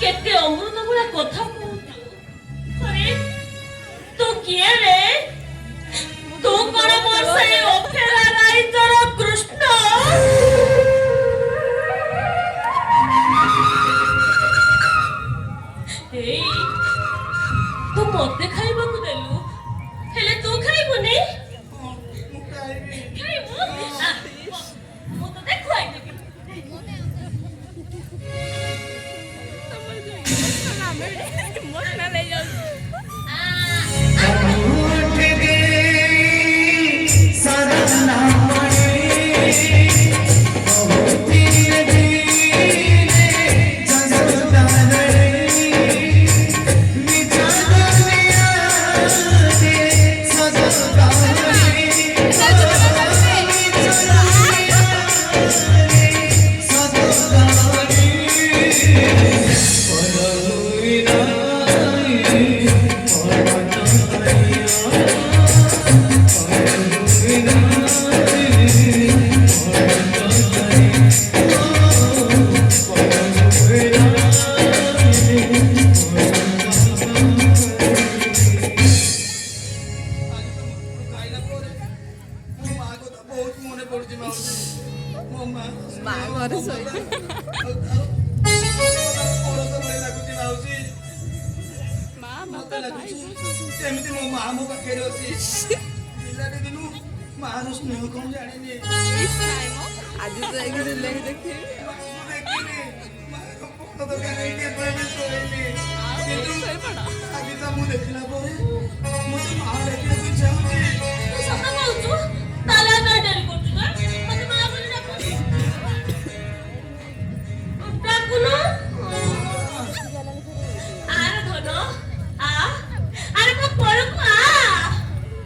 केते अमृत भला कथा कहू अरे तो किए रे तू कोन मोर से ओफेरा राई तोर कृष्ण ए तू मते खाइबा को देलु हेले तू खाइबुनी खाइबु मो तो देखुआई देबी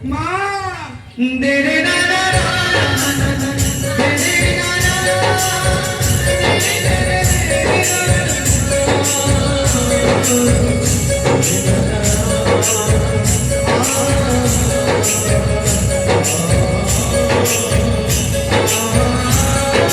Ma,